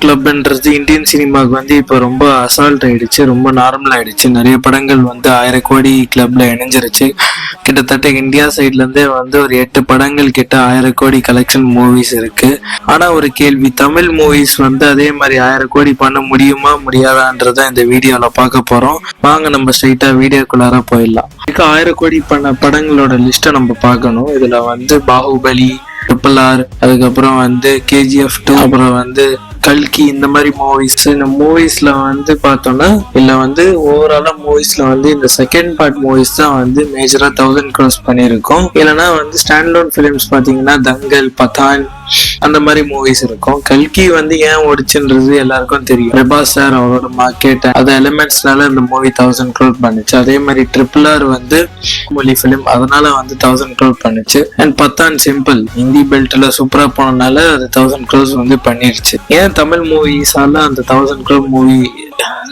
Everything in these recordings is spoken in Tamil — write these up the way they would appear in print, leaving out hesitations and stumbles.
கிளப்ன்றது இந்தியன் சினிமாவுக்கு வந்து இப்போ ரொம்ப அசால்ட் ஆயிடுச்சு, ரொம்ப நார்மல் ஆயிடுச்சு. நிறைய படங்கள் வந்து 1000 கோடி கிளப்ல இணைஞ்சிருச்சு. கிட்டத்தட்ட இந்தியா சைட்ல இருந்தே வந்து ஒரு 8 படங்கள் கிட்ட 1000 கோடி கலெக்ஷன் மூவிஸ் இருக்கு. ஆனா ஒரு கேள்வி, தமிழ் மூவிஸ் வந்து அதே மாதிரி 1000 கோடி பண்ண முடியுமா முடியாதான்றத இந்த வீடியோல பார்க்க போறோம். வாங்க நம்ம ஸ்ட்ரைட்டா வீடியோக்குள்ளார போயிடலாம். 1000 கோடி பண்ண படங்களோட லிஸ்ட்டை நம்ம பார்க்கணும். இதுல வந்து பாகுபலி, RRR, அதுக்கப்புறம் வந்து KGF 2, அப்புறம் வந்து கல்கி, இந்த மாதிரி மூவிஸ். இந்த மூவிஸ்ல வந்து பார்த்தோம்னா இல்ல வந்து ஓவராலா மூவிஸ்ல வந்து இந்த செகண்ட் பார்ட் மூவிஸ் தான் வந்து மேஜரா 1000 crores பண்ணியிருக்கோம். இல்லைன்னா வந்து ஸ்டாண்ட்லோன் ஃபிலிம்ஸ் பாத்தீங்கன்னா தங்கல், பதான் அந்த மாதிரி மூவிஸ் இருக்கும். கல்கி வந்து ஏன் ஓடிச்சுன்றது எல்லாருக்கும் தெரியும். பிரபாஸ் சார் அவரோட மார்க்கெட் அந்த எலிமெண்ட்ஸ்னால இந்த மூவி 1000 crore பண்ணுச்சு. அதே மாதிரி RRR வந்து மொழி பிலிம், அதனால வந்து 1000 crore பண்ணுச்சு. அண்ட் பத்தான் சிம்பிள் ஹிந்தி பெல்ட்ல சூப்பரா போனனால அது 1000 crores வந்து பண்ணிருச்சு. ஏன் தமிழ் மூவிஸால அந்த 1000 crore மூவி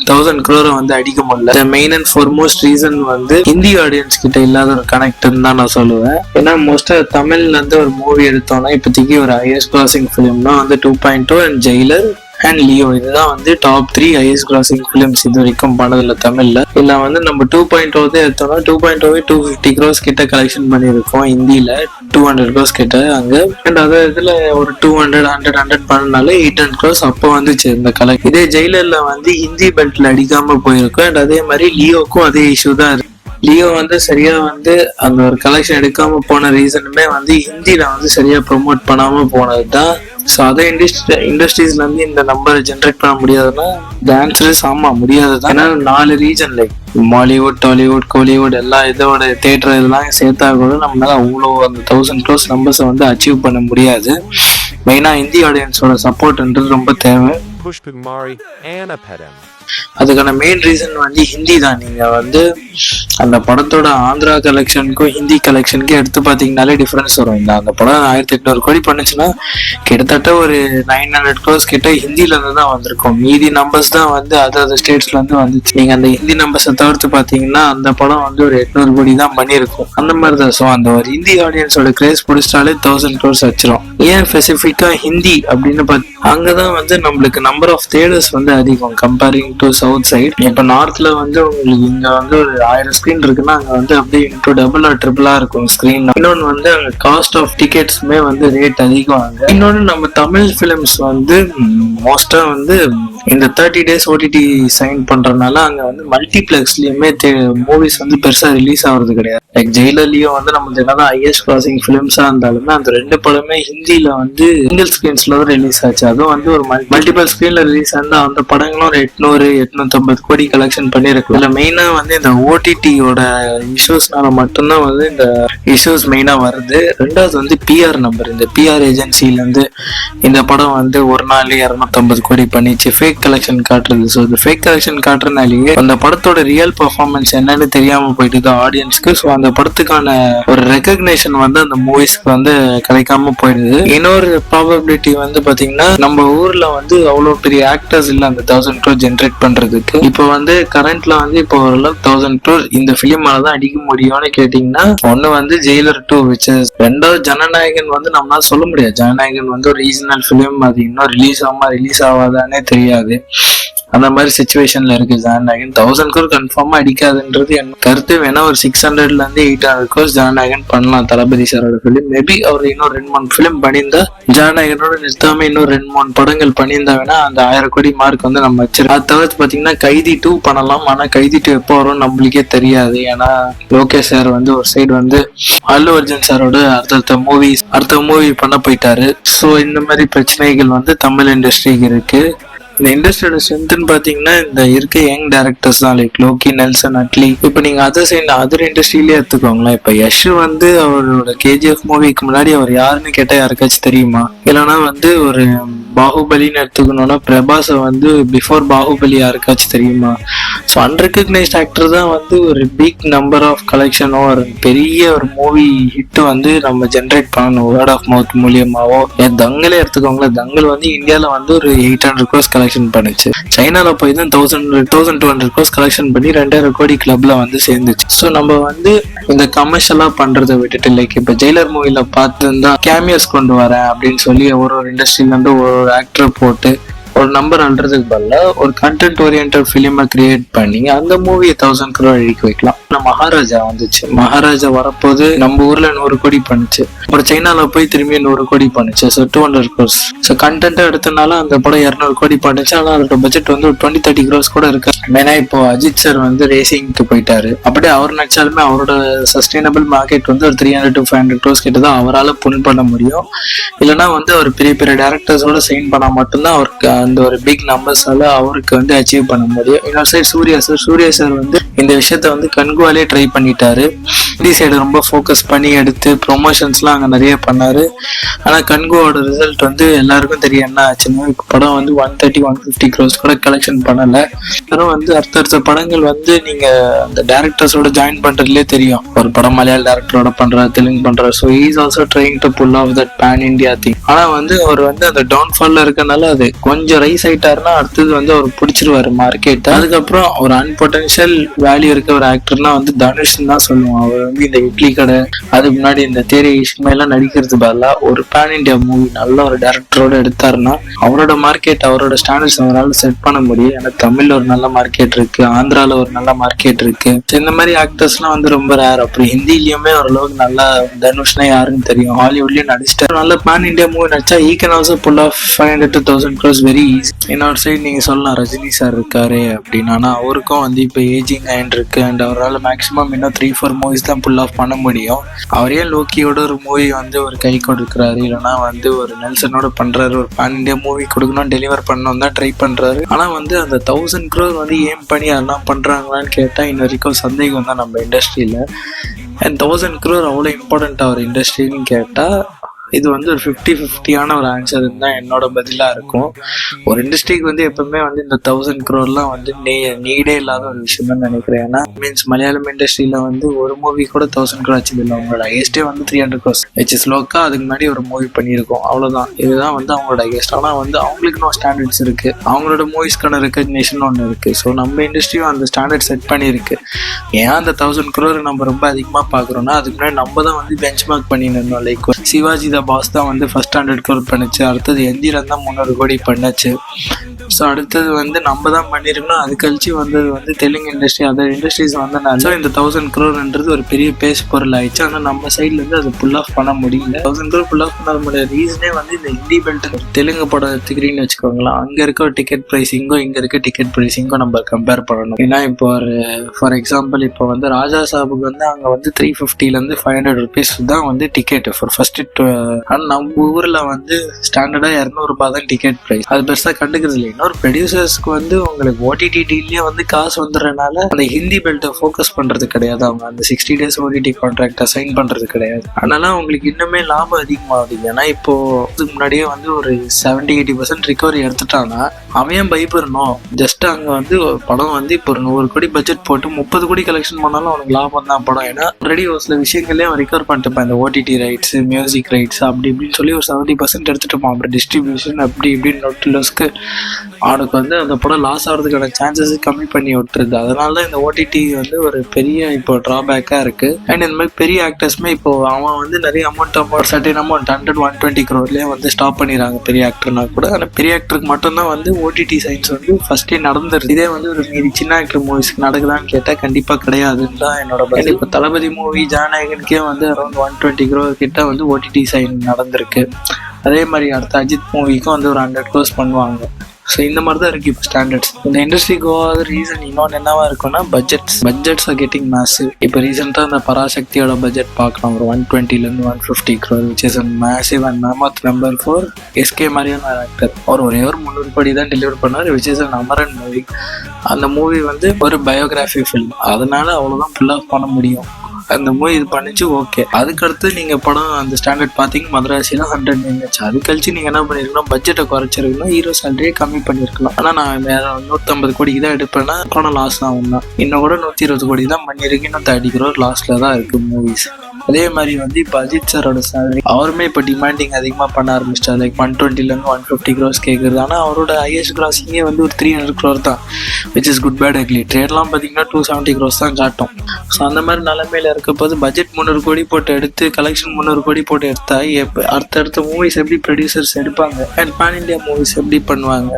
1000 crore வந்து அடிக்க முடியல? மெயின் அண்ட் ஃபார்மோஸ்ட் ரீசன் வந்து ஹிந்தி ஆடியன்ஸ் கிட்ட இல்லாத ஒரு கனெக்ட்னு தான் நான் சொல்லுவேன். ஏன்னா மோஸ்டா தமிழ்ல இருந்து ஒரு மூவி எடுத்தோம்னா இப்போதைக்கு ஒரு ஹையஸ்ட் கிராசிங் ஃபிலிம்னா வந்து 2.2 அண்ட் ஜெயிலர் அண்ட் லியோ, இதுதான் வந்து டாப் 3 ஹையஸ்ட் கிராசிங் ஃபிலிம்ஸ் இது வரைக்கும் பண்ணதில்ல தமிழ்ல. இல்ல வந்து நம்ம 2.0 எடுத்தோம்னா 2.0 250 crores கிட்ட கலெக்ஷன் பண்ணியிருக்கோம். ஹிந்தியில 200 crores கிட்ட அங்க. அண்ட் அதே இதுல ஒரு 200 பண்ணனால 800 crores அப்போ வந்துச்சு இந்த கலெக்ட். இதே ஜெயிலர்ல வந்து ஹிந்தி பெல்ட்ல அடிக்காம போயிருக்கும். அண்ட் அதே மாதிரி லியோக்கும் அதே இஷ்யூ தான் இருக்கு. லியோ வந்து சரியா வந்து அந்த ஒரு கலெக்ஷன் எடுக்காம போன ரீசனுமே வந்து ஹிந்தியில வந்து சரியா ப்ரொமோட் பண்ணாம போனதுதான். ஸோ அதே இண்டஸ்ட்ரீஸ்ல இருந்து இந்த நம்பரை ஜென்ரேட் பண்ண முடியாதுன்னா டான்ஸர்ஸ் ஆமா முடியாதுதான். ஏன்னா 4 region like Mollywood, Tollywood, Kollywood எல்லா இதோட தேட்டர் இதெல்லாம் சேர்த்தா கூட நம்மளால அவ்வளோ அந்த 1000 crores நம்பர்ஸை வந்து அச்சீவ் பண்ண முடியாது. மெயினா ஹிந்தி ஆடியன்ஸோட சப்போர்ட்ன்றது ரொம்ப தேவை. அதுக்கான மெயின் ரீசன் வந்து ஹிந்தி தான். நீங்க வந்து அந்த படத்தோட ஆந்திரா கலெக்ஷனுக்கும் ஹிந்தி கலெக்ஷனுக்கும் எடுத்து பாத்தீங்கன்னாலே டிஃபரன்ஸ் வரும். இந்த அந்த படம் 1800 கோடி பண்ணுச்சுன்னா கிட்டத்தட்ட ஒரு 900 crores கிட்ட ஹிந்தில இருந்து தான் வந்திருக்கும். மீதி நம்பர்ஸ் தான் வந்து அதர் ஸ்டேட்ஸ்ல இருந்து வந்துச்சு. நீங்க அந்த ஹிந்தி நம்பர்ஸை தவிர்த்து பாத்தீங்கன்னா அந்த படம் வந்து ஒரு 800 கோடி தான் பண்ணியிருக்கும். அந்த மாதிரி தான். ஸோ அந்த ஒரு ஹிந்தி ஆடியன்ஸோட கிரேஸ் பிடிச்சிட்டாலே 1000 crores வச்சிரும். ஏன் ஸ்பெசிஃபிக்கா ஹிந்தி அப்படின்னு அங்கதான் வந்து நம்மளுக்கு நம்பர் ஆஃப் தியேட்டர்ஸ் வந்து அதிகம் கம்பேரிங் டு சவுத் சைட். இப்ப நார்த்ல வந்து உங்களுக்கு இங்க வந்து ஒரு 1000 ஸ்கிரீன் இருக்குன்னா அங்க வந்து அப்படியே இன்டூ டபுள் ஆர் ட்ரிபிளா இருக்கும் ஸ்கிரீன். இன்னொன்னு வந்து அங்க காஸ்ட் ஆஃப் டிக்கெட்ஸுமே வந்து ரேட் அதிகம் அங்க. இன்னொன்னு நம்ம தமிழ் பிலிம்ஸ் வந்து மோஸ்டா வந்து இந்த 30 days OTT சைன் பண்றதுனால அங்க வந்து மல்டிபிளெக்ஸ்லயுமே மூவிஸ் வந்து பெருசா ரிலீஸ் ஆகுறது கிடையாது. லைக் ஜெயிலர்லயும் வந்து நம்ம என்னதான் ஹையஸ்ட் கிராசிங் பிலிம்ஸா இருந்தாலுமே அந்த 2 படமே ஹிந்தியில வந்து சிங்கிள் ஸ்கிரீன்ஸ்ல தான் ரிலீஸ் ஆச்சு. அதுவும் வந்து ஒரு மல்டிபிள் ஸ்கிரீன்ல ரிலீஸ் ஆனா அந்த படங்களும் ஒரு 800-850 கோடி கலெக்ஷன் பண்ணிருக்கு. இதுல மெயினா வந்து இந்த OTTயோட இஷ்யூஸ்னால மட்டும்தான் வந்து இந்த இஷ்யூஸ் மெயினா வருது. ரெண்டாவது வந்து PR நம்பர். இந்த PR ஏஜென்சில இருந்து இந்த படம் வந்து ஒரு நாள் 250 கோடி பண்ணிச்சு ஃபேக் கலெக்ஷன் காட்டுறது. ஸோ இந்த ஃபேக் கலெக்ஷன் காட்டுறதுனாலேயே அந்த படத்தோட ரியல் பெர்ஃபார்மன்ஸ் என்னன்னு தெரியாம போயிட்டு ஆடியன்ஸ்க்கு. ஸோ அந்த படத்துக்கான ஒரு ரெகக்னேஷன் வந்து அந்த மூவிஸ்க்கு வந்து கிடைக்காம போயிடுது. இன்னொரு ப்ராபபிலிட்டி வந்து பாத்தீங்கன்னா நம்ம ஊர்ல வந்து அவ்வளவு பெரிய ஆக்டர்ஸ் இல்ல அந்த 1000 crore ஜென்ரேட் பண்றதுக்கு. இப்போ வந்து கரண்ட்ல வந்து இப்போ ஓரளவுக்கு 1000 crore இந்த பிலிமாலதான் அடிக்க முடியும்னு கேட்டீங்கன்னா ஒண்ணு வந்து ஜெயிலர் 2 which is. ரெண்டாவது ஜனநாயகன் வந்து நம்மளால சொல்ல முடியாது. ஜனநாயகன் வந்து ஒரு ரீஜனல் பிலிம், அது இன்னும் ரிலீஸ் ஆகாதானே தெரியாது. அந்த மாதிரி சிச்சுவேஷன்ல இருக்கு ஜனநாயகன். 1000 crore கன்ஃபார்மா அடிக்காதுன்றது என் கருத்து. வேணா ஒரு 600ல இருந்து 800 crores ஜனநாயகன் பண்ணலாம் தளபதி சாரோட பிலிம். மேபி அவர் இன்னும் 2-3 பிலிம் பண்ணியிருந்தா ஜனநாயகனோட நிறுத்தாம இன்னும் 2-3 படங்கள் பண்ணியிருந்தா வேணா அந்த 1000 கோடி மார்க் வந்து நம்ம வச்சிருக்கோம். அது தவிர்த்து பாத்தீங்கன்னா கைதி 2 பண்ணலாம். ஆனா கைதி 2 எப்போ வரும் நம்மளுக்கே தெரியாது. ஏன்னா லோகேஷ் சார் வந்து ஒரு சைடு வந்து அல்லு அர்ஜுன் சாரோட அடுத்த மூவி பண்ண போயிட்டாரு. ஸோ இந்த மாதிரி பிரச்சனைகள் வந்து தமிழ் இண்டஸ்ட்ரிக்கு இருக்கு. இந்த இண்டஸ்ட்ரியோட ஸ்ட்ரென்த்னு பாத்தீங்கன்னா இந்த இருக்க யங் டைரக்டர்ஸ் தான். Like Loki, Nelson, Atlee. இப்ப நீங்க அதர் இண்டஸ்ட்ரியிலே எடுத்துக்கோங்களேன். இப்ப யஷ் வந்து அவரோட KGF மூவிக்கு முன்னாடி அவர் யாருன்னு கேட்டா யாருக்காச்சும் தெரியுமா? இல்லைன்னா வந்து ஒரு பாகுபலின்னு எடுத்துக்கணும்னா பிரபாஸை வந்து பிஃபோர் பாகுபலி யாருக்காச்சும் தெரியுமா? ஸோ அன்ரெகக்னைஸ்ட் ஆக்டர் தான் வந்து ஒரு பிக் நம்பர் ஆஃப் கலெக்ஷனோ ஒரு பெரிய ஒரு மூவி ஹிட் வந்து நம்ம ஜென்ரேட் பண்ணணும் வேர்ட் ஆஃப் மவுத் மூலியமாவோ. தங்கலே எடுத்துக்கோங்களேன். தங்கல் வந்து இந்தியாவில் வந்து ஒரு 800 crores கலெக்ஷன் பண்ணுச்சு. சைனால போய் தான் 1200 க்ரோஸ் கலெக்ஷன் பண்ணி 2000 கோடி கிளப்ல வந்து சேர்ந்துச்சு. ஸோ நம்ம வந்து இந்த கமர்ஷியலா பண்றதை விட்டுட்டு லைக் இப்ப ஜெயிலர் மூவில பார்த்துருந்தா கேமியர்ஸ் கொண்டு வரேன் அப்படின்னு சொல்லி ஒரு இண்டஸ்ட்ரியில இருந்து ஒரு ஆக்டர் போட்டு ஒரு நம்பர் அல்றதுக்கு பதிலா ஒரு கண்டென்ட் ஓரியன்ட் ஃபிலிமை கிரியேட் பண்ணி அந்த மூவியை 1000 crore அழிக்க வைக்கலாம். மகாராஜா வந்துச்சு. மகாராஜா வரப்போது நம்ம ஊர்ல 100 கோடி பண்ணுச்சு. அப்புறம் சைனால போய் திரும்பி 100 கோடி பண்ணுச்சு. So 200 crores. ஸோ கண்டென்ட்டை எடுத்தனால அந்த படம் 200 கோடி பண்ணுச்சு. ஆனால் அதோட பட்ஜெட் வந்து ஒரு 20-30 crores கூட இருக்கு. மெயினா இப்போ அஜித் சார் வந்து ரேசிங்க்கு போயிட்டாரு. அப்படியே அவர் நினைச்சாலுமே அவரோட சஸ்டைனபிள் மார்க்கெட் வந்து ஒரு 300 to 500 crores கிட்ட தான் அவரால் புன் பண்ண முடியும். இல்லைன்னா வந்து அவர் பெரிய பெரிய டேரக்டர்ஸோட சைன் பண்ணா மட்டும்தான் அவருக்கு அந்த ஒரு பிக் நம்பர்ஸால அவருக்கு வந்து அச்சீவ் பண்ண முடியும். இன்னொரு சைடு சூர்யா சார் வந்து இந்த விஷயத்த வந்து கண்குவாலே ட்ரை பண்ணிட்டாரு. ஹிந்தி சைடு ரொம்ப ஃபோக்கஸ் பண்ணி எடுத்து ப்ரொமோஷன்ஸ்லாம் அங்கே நிறைய பண்ணாரு. ஆனால் கண்குவோட ரிசல்ட் வந்து எல்லாருக்கும் தெரியும் என்ன ஆச்சுன்னா, படம் வந்து 130-150 crores கூட கலெக்ஷன் பண்ணலை. அப்புறம் வந்து அடுத்தடுத்த படங்கள் வந்து நீங்க அந்த டேரக்டர்ஸோட ஜாயின் பண்றதுலேயே தெரியும். ஒரு படம் மலையாள டேரக்டரோட பண்றாரு, தெலுங்கு பண்றாரு. So is also trying to pull off that pan India thing. ஆனா வந்து அவர் வந்து அந்த டவுன்ஃபால்ல இருக்கனால அது கொஞ்சம் ரைஸ் ஆயிட்டாருன்னா அடுத்தது வந்து அவர் பிடிச்சிருவாரு மார்க்கெட். அதுக்கப்புறம் ஒரு அன்பொட்டன்ஷியல் வேல்யூ இருக்க ஒரு ஆக்டர்னா வந்து தனுஷ்ன்னு தான் சொல்லுவோம். அவர் வந்து இந்த இட்லி கடை அதுக்கு முன்னாடி இந்த தேரி இஷ்மையெல்லாம் நடிக்கிறது பதிலாக ஒரு பேன் இண்டியா மூவி நல்ல ஒரு டேரக்டரோட எடுத்தாருன்னா அவரோட மார்க்கெட் அவரோட ஸ்டாண்டர்ட்ஸ் அவரால் செட் பண்ண முடியும். ஏன்னா தமிழ்ல ஒரு நல்ல மார்க்கெட் இருக்கு, ஆந்திரால ஒரு நல்ல மார்க்கெட் இருக்கு. இந்த மாதிரி ஆக்டர்ஸ்லாம் வந்து ரொம்ப ரேர். அப்புறம் ஹிந்திலயுமே ஓரளவுக்கு நல்லா தனுஷ்னா யாருன்னு தெரியும், ஹாலிவுட்லயும் நடிச்சிட்டாரு. நல்ல பேன் இண்டியா மூவி நடிச்சா he can also pull off 500 to 1000 crores very easy. இன்னொரு சைடு நீங்க சொல்லலாம் ரஜினி சார் இருக்காரு அப்படின்னு. ஆனா அவருக்கும் வந்து இப்போ ஏஜிங் ஆயிட்டு இருக்கு. அண்ட் அவரால் மேக்ஸிமம் இன்னும் 3-4 மூவிஸ் தான் புல் ஆஃப் பண்ண முடியும். அவரே லோக்கியோட ஒரு மூவி வந்து ஒரு கை கொடுக்குறாரு, இல்லைன்னா வந்து ஒரு நெல்சனோட பண்றாரு. ஒரு பேன் இண்டியா மூவி கொடுக்கணும், டெலிவர் பண்ணணும் தான் ட்ரை பண்றாரு. ஆனா வந்து அந்த 1000 crore வந்து ஏம் பண்ணி அதெல்லாம் பண்றாங்களான்னு கேட்டா இன்ன வரைக்கும் சந்தேகம் தான் நம்ம இண்டஸ்ட்ரியில. அண்ட் 1000 crore அவ்வளோ இம்பார்ட்டன்ட் அவர் இண்டஸ்ட்ரின்னு கேட்டா இது வந்து ஒரு 50-50 ஒரு ஆன்சர் தான் என்னோட பதிலா இருக்கும். ஒரு இண்டஸ்ட்ரிக்கு வந்து எப்பவுமே வந்து இந்த 1000 crore வந்து நீடே இல்லாத ஒரு விஷயம் தான் நினைக்கிறேன். ஏன்னா மீன்ஸ் மலையாளம் இண்டஸ்ட்ரியில வந்து ஒரு மூவி கூட 1000 crore ஆச்சு இல்லை. அவங்களோட ஹையஸ்டே வந்து 300 crores which is லோக்கா அதுக்கு முன்னாடி ஒரு மூவி பண்ணியிருக்கோம், அவ்வளவுதான். இதுதான் வந்து அவங்களோட ஹையஸ்ட். ஆனா வந்து அவங்களுக்கு ஸ்டாண்டர்ட்ஸ் இருக்கு, அவங்களோட மூவிஸ்க்கான ரெகக்னேஷன் ஒன்று இருக்கு. ஸோ நம்ம இண்டஸ்ட்ரியும் அந்த ஸ்டாண்டர்ட் செட் பண்ணியிருக்கு. ஏன் அந்த 1000 crore நம்ம ரொம்ப அதிகமாக பார்க்குறோம்னா அதுக்கு முன்னாடி நம்ம தான் வந்து பெஞ்ச் மார்க் பண்ணிருந்தோம். லைக் சிவாஜி பாஸ் தான் வந்து ஃபர்ஸ்ட் 100 crore பண்ணுச்சு. அடுத்தது எந்திரன் தான் 300 கோடி பண்ணுச்சு. ஸோ அடுத்தது வந்து நம்ம தான் பண்ணிருக்கணும். அது கழிச்சு வந்தது வந்து தெலுங்கு இண்டஸ்ட்ரி, அதர் இண்டஸ்ட்ரீஸ் வந்தனால இந்த 1000 crore ஒரு பெரிய பேசு பொருள் ஆயிடுச்சு. ஆனால் நம்ம சைட்ல இருந்து அது புல் ஆஃப் பண்ண முடியல. 1000 crore புல் ஆஃப் பண்ண முடியாத ரீசனே வந்து இந்த ஹிந்தி பெல்ட் தெலுங்கு படம் எடுத்துக்கிறீங்கன்னு வச்சுக்கோங்களேன். அங்க இருக்க ஒரு டிக்கெட் ப்ரைஸிங்கோ இங்க இருக்க டிக்கெட் ப்ரைஸிங்கோ நம்ம கம்பேர் பண்ணணும். ஏன்னா இப்போ ஒரு ஃபார் எக்ஸாம்பிள் இப்போ வந்து ராஜா சாபுக்கு வந்து அங்க வந்து 350 to 500 rupees தான் வந்து டிக்கெட் ஃபார் ஃபர்ஸ்ட். ஆனால் நம்ம ஊர்ல வந்து ஸ்டாண்டர்டா 200 ரூபாய் தான் டிக்கெட் ப்ரைஸ். அது பெருசா கண்டுக்கிறது இல்லை. இன்னொரு ப்ரொடியூசர்ஸ்க்கு வந்து உங்களுக்கு ஓடிடி டீல்லயே வந்து காசு வந்துடுறதுனால அந்த ஹிந்தி பெல்ட்டை ஃபோக்கஸ் பண்றது கிடையாது. அவங்க அந்த 60 days ஓடிடி கான்ட்ராக்டை சைன் பண்றது கிடையாது. அதனால அவங்களுக்கு இன்னுமே லாபம் அதிகமாகுது. ஏன்னா இப்போ இதுக்கு முன்னாடியே வந்து ஒரு 70-80% ரிகவரி எடுத்துட்டாங்கன்னா அவன் பயப்படணும். ஜஸ்ட் அங்க வந்து படம் வந்து இப்போ ஒரு 100 கோடி பட்ஜெட் போட்டு 30 கோடி கலெக்ஷன் பண்ணாலும் அவனுக்கு லாபம் தான் படம். ஏன்னா ஆல்ரெடி ஒரு சில விஷயங்களே அவன் ரிகவர் பண்ணிட்டு இந்த ஓடிடி ரைட்ஸ், மியூசிக் ரைட்ஸ் அப்படி இப்படின்னு சொல்லி ஒரு 70% எடுத்துட்டோம். அப்புறம் டிஸ்ட்ரிபியூஷன் அப்படி இப்படின்னு நோட்டிலஸ்க்கு அவனுக்கு வந்து அந்த படம் லாஸ் ஆகிறதுக்கான சான்சஸ் கம்மி பண்ணி விட்டுருது. அதனால தான் இந்த ஓடிடி வந்து ஒரு பெரிய இப்போ ட்ராபேக்கா இருக்கு. அண்ட் இந்த மாதிரி பெரிய ஆக்டர்ஸ்மே இப்போ அவன் வந்து நிறைய அமௌண்ட் சர்டன் அமௌண்ட் 100-120 crore வந்து ஸ்டாப் பண்ணிடுறாங்க பெரிய ஆக்டர்னா கூட. ஆனால் பெரிய ஆக்டருக்கு மட்டும்தான் வந்து ஓடிடி சைன்ஸ் வந்து ஃபர்ஸ்டே நடந்துருது. இதே வந்து ஒரு மீறி சின்ன ஆக்டர் மூவிஸ்க்கு நடக்குதான்னு கேட்டால் கண்டிப்பாக கிடையாதுன்னு தான் என்னோட பதில். இப்போ தளபதி மூவி ஜனநாயகனுக்கே வந்து அரௌண்ட் 120 crore கிட்ட வந்து ஓடிடி சைன் நடந்திருக்கு. அதே மாதிரி அடுத்த அஜித் மூவிக்கும் வந்து ஒரு 100 crores பண்ணுவாங்க. ஸோ இந்த மாதிரி தான் இருக்குது இப்போ ஸ்டாண்டர்ட்ஸ். இந்த இண்டஸ்ட்ரிக்கு போகாத ரீசன் இன்னொன்று என்னவா இருக்குன்னா பட்ஜெட்ஸ் ஆர் கெட்டிங் மேசிவ். இப்போ ரீசெண்டாக இந்த பராசக்தியோட பட்ஜெட் பார்க்கலாம், ஒரு 120 to 150 crore which is a massive and mammoth number for SK மாதிரியான ஆக்டர். ஒரே ஒரு 300 கோடி தான் டெலிவர் பண்ணார் which is an Amaran movie. அந்த மூவி வந்து ஒரு பயோகிராஃபி ஃபில்ம், அதனால அவ்வளோதான் ஃபுல் ஆஃப் பண்ண முடியும். அந்த மூவி இது பண்ணிச்சு, ஓகே. அதுக்கடுத்து நீங்க படம் அந்த ஸ்டாண்டர்ட் பாத்தீங்க மதராசில 100 நின்றுச்சு. அது கழிச்சு நீங்க என்ன பண்ணிருக்கணும், பட்ஜெட்டை குறைச்சிருக்கணும், ஹீரோ சேலரியே கம்மி பண்ணிருக்கலாம். ஆனா நான் வேற 150 கோடிக்கு தான் எடுப்பேன்னா படம் லாஸ் தான். இன்னும் கூட 120 கோடி தான் பண்ணிருக்கு. இன்னும் 30 crore லாஸ்ல தான் இருக்கு மூவிஸ். அதே மாதிரி வந்து இப்போ அஜித் சாரோட சேலரி அவருமே இப்போ டிமாண்டிங் அதிகமாக பண்ண ஆரம்பிச்சிட்டார். லைக் 120 150 crores கேட்குறது. ஆனால் அவரோட ஹையஸ்ட் கிராசிங்கே வந்து ஒரு 300 crore தான், which is good bad ugly. ட்ரேட்லாம் பார்த்தீங்கன்னா 270 crores தான் காட்டும். ஸோ அந்த மாதிரி நிலைமையில இருக்க போது பட்ஜெட் 300 கோடி போட்டு எடுத்து கலெக்ஷன் 300 கோடி போட்டு எடுத்தா அடுத்தடுத்த மூவிஸ் எப்படி ப்ரொடியூசர்ஸ் எடுப்பாங்க அண்ட் பேன் இண்டியா மூவிஸ் எப்படி பண்ணுவாங்க?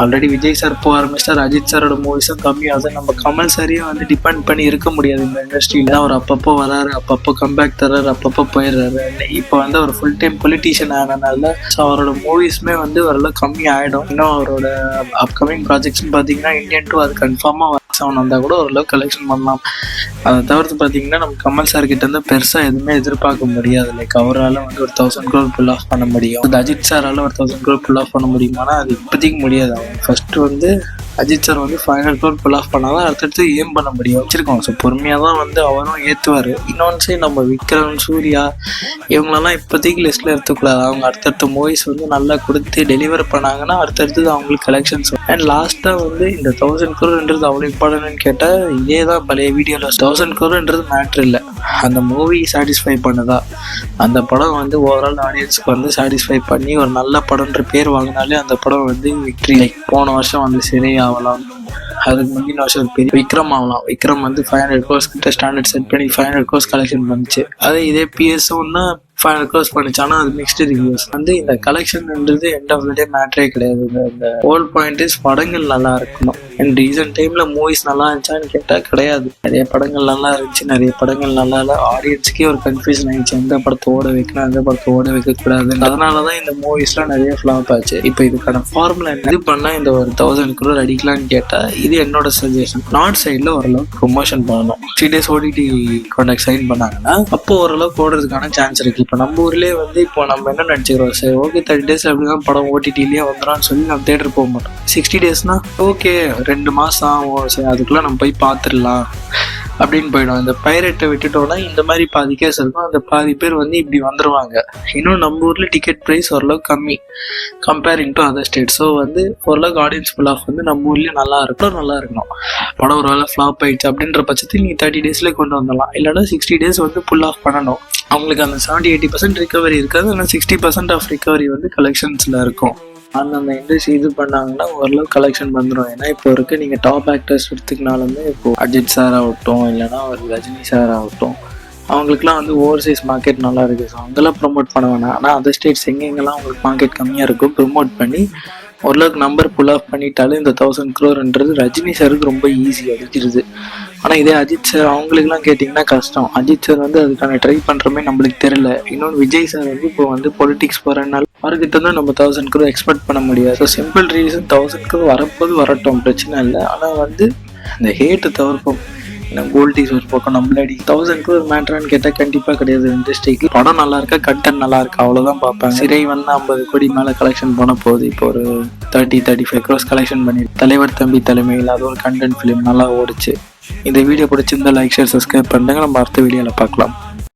ஆல்ரெடி விஜய் சார் போக ஆரம்பிச்சிட்டார், அஜித் சாரோட மூவிஸும் கம்மியாகுது. நம்ம கமல் சாரையும் வந்து டிபெண்ட் பண்ணி இருக்க முடியாது இந்த இண்டஸ்ட்ரியில. அவர் அப்பப்போ வராரு, அப்பப்போ கம்பேக் தர்றாரு, அப்பப்போ போயிடுறாரு. இப்போ வந்து அவர் ஃபுல் டைம் பொலிட்டீஷியன் ஆனதுனால ஸோ அவரோட மூவிஸ்மே வந்து ஓரளவு கம்மி ஆகிடும். இன்னும் அவரோட அப்கமிங் ப்ராஜெக்ட்ஸ்னு பார்த்தீங்கன்னா இந்தியன் 2 அது கன்ஃபார்மாக அவன் வந்தால் கூட ஓரளவு கலெக்ஷன் பண்ணலாம். அதை தவிர்த்து பார்த்தீங்கன்னா நம்ம கமல் சார் கிட்ட இருந்து பெருசாக எதுவுமே எதிர்பார்க்க முடியாது. லைக் அவரால் வந்து ஒரு 1000 crore புல் ஆஃப் பண்ண முடியும், அஜித் சாரால் ஒரு 1000 crore புல் ஆஃப் பண்ண முடியுமானா அது இப்போதைக்கு முடியாது. அவங்க ஃபர்ஸ்ட் வந்து அஜித் சார் வந்து 500 crore புல் ஆஃப் பண்ணாதான் அடுத்தடுத்து ஏம் பண்ண முடியும் வச்சிருக்கோம். ஸோ பொறுமையாக தான் வந்து அவரும் ஏற்றுவார். இன்னொன்று சைடு நம்ம விக்ரம், சூர்யா இவங்களெல்லாம் இப்போதைக்கு லிஸ்ட்டில் எடுத்துக்கூடாது. அவங்க அடுத்தடுத்த மூவிஸ் வந்து நல்லா கொடுத்து டெலிவர் பண்ணாங்கன்னா அடுத்தடுத்தது அவங்களுக்கு கலெக்ஷன்ஸ். அண்ட் லாஸ்ட்டாக வந்து இந்த 1000 crore அவ்வளோ இம்பார்ட்டன்ட்னு கேட்டால் இதே தான் பழைய வீடியோவில் 1000 crore மேட்ரு இல்லை, அந்த மூவி சாட்டிஸ்ஃபை பண்ணுதா, அந்த படம் வந்து ஓவரால் ஆடியன்ஸ்க்கு வந்து சாட்டிஸ்ஃபை பண்ணி ஒரு நல்ல படம்ன்ற பேர் வாங்கினாலே அந்த படம் வந்து விக்ட்ரி. லைக் போன வருஷம் வந்து சிறை ஆகலாம், அதுக்கு முந்தின வருஷம் ஒரு பெரிய விக்ரம் ஆகலாம். விக்ரம் வந்து 500 crores கிட்ட ஸ்டாண்டர்ட் செட் பண்ணி 500 crores கலெக்ஷன் பண்ணிச்சு. அதே இதே பிஎஸ்ஓன்னா 500 crores பண்ணிச்சு. ஆனால் அது மிக்ஸ்டு ரிவ்யூஸ். வந்து இந்த கலெக்ஷன்ன்றது எண்ட் ஆஃப் த டே மேட்ரே கிடையாது. இந்த ஹோல் பாயிண்ட் இஸ் படங்கள் நல்லா இருக்கணும். அண்ட் ரீசன்ட் டைமில் மூவிஸ் நல்லா இருந்துச்சான்னு கேட்டால் கிடையாது. நிறைய படங்கள் நல்லா இருந்துச்சு, நிறைய படங்கள் நல்லா இல்லை. ஆடியன்ஸுக்கே ஒரு கன்ஃபியூஷன் ஆயிடுச்சு, எந்த படத்தை ஓட வைக்கணும், எந்த படத்தை ஓட வைக்கக்கூடாது. அதனால தான் இந்த மூவிஸ்லாம் நிறைய ஃப்ளாப் ஆச்சு. இப்போ இதுக்கான ஃபார்முலா இது பண்ணால் இந்த ஒரு 1000 crore அடிக்கலான்னு கேட்டால் இது என்னோட சஜஷன். நார்த் சைடில் ஓரளவுக்கு ப்ரொமோஷன் பண்ணணும். 3 days ஓடிடி கான்ட்ராக்ட் சைன் பண்ணாங்கன்னா அப்போ ஓரளவுக்கு ஓடுறதுக்கான சான்ஸ் இருக்குது. இப்போ நம்ம ஊர்லேயே வந்து இப்போ நம்ம என்ன நினச்சிக்கிறோம், சரி ஓகே 30 days அப்படிதான் படம் ஓடிடிலேயே வந்துடான்னு சொல்லி நம்ம தேட்டர் போக மாட்டோம். 60 daysனா ஓகே 2 மாதம் ஆகும், சரி அதுக்குள்ளே நம்ம போய் பார்த்துடலாம் அப்படின்னு போயிடும். இந்த பைரேட்டை விட்டுட்டோம்னா இந்த மாதிரி பாதி கேஸ் இருக்கும். அந்த பாதி பேர் வந்து இப்படி வந்துடுவாங்க. இன்னும் நம்ம ஊரில் டிக்கெட் ப்ரைஸ் ஓரளவுக்கு கம்மி comparing to other state. So வந்து ஓரளவுக்கு ஆடியன்ஸ் ஃபுல் ஆஃப் வந்து நம்ம ஊர்லேயே நல்லா இருக்கணும். படம் ஒரு வேலை ஃப்ளாப் ஆயிடுச்சு அப்படின்ற பட்சத்தில் நீங்கள் 30 daysலேயே கொண்டு வந்துடலாம். இல்லைன்னா 60 days வந்து ஃபுல் ஆஃப் பண்ணணும். அவங்களுக்கு அந்த 70-80% ரிகவரி இருக்காது, ஆனால் 60% ஆஃப் ரிகவரி வந்து கலெக்ஷன்ஸில் இருக்கும். அந்த இண்டஸ்ட்ரி இது பண்ணாங்கன்னா ஓரளவு கலெக்ஷன் வந்துடும். ஏன்னா இப்போ இருக்க நீங்கள் டாப் ஆக்டர்ஸ் எடுத்துக்கினாலுமே இப்போ அஜித் சார் ஆகட்டும், இல்லைனா ஒரு ரஜினி சார் ஆகட்டும், அவங்களுக்குலாம் வந்து ஓவர்சீஸ் மார்க்கெட் நல்லா இருக்குது. ஸோ அங்கெல்லாம் ப்ரொமோட் பண்ண வேணாம். ஆனால் அதர் ஸ்டேட்ஸ் எங்கெங்கெல்லாம் அவங்களுக்கு மார்க்கெட் கம்மியாக இருக்கும் ப்ரொமோட் பண்ணி ஓரளவுக்கு நம்பர் புல் ஆஃப் பண்ணிட்டாலும் இந்த 1000 crore ரஜினி சாருக்கு ரொம்ப ஈஸி அடிக்கிறது. ஆனால் இதே அஜித் சார் அவங்களுக்குலாம் கேட்டிங்கன்னா கஷ்டம். அஜித் சார் வந்து அதுக்கான ட்ரை பண்ணுறமே நம்மளுக்கு தெரியல. இன்னொன்று விஜய் சார் வந்து இப்போ வந்து பொலிட்டிக்ஸ் போகிறனால அவர்கிட்ட தான் நம்ம 1000 crore எக்ஸ்பெக்ட் பண்ண முடியாது. ஸோ சிம்பிள் ரீசன் 1000 crore வரட்டும் பிரச்சனை இல்லை. ஆனால் வந்து இந்த ஹேட்டு தவிர்ப்போம். கோல்டிஸ் ஒரு பக்கம் நம்மளடி 1000 crore மேட்ரான்னு கேட்டால் கண்டிப்பாக கிடையாது. இண்டஸ்ட்ரிக்கு படம் நல்லா இருக்கா, கண்டென்ட் நல்லா இருக்கா, அவ்வளோதான் பார்ப்பாங்க. சிறை வந்து 50 கோடி மேலே கலெக்ஷன் பண்ண போகுது. இப்போ ஒரு 30-35 crores கலெக்ஷன் பண்ணி தலைவர் தம்பி தலைமையில் அது ஒரு கண்டென்ட் ஃபிலிம் நல்லா ஓடிச்சு. இந்த வீடியோ பிடிச்சிருந்தா லைக், ஷேர், சப்ஸ்கிரைப் பண்ணுங்க. நம்ம அடுத்த வீடியோவில் பார்க்கலாம்.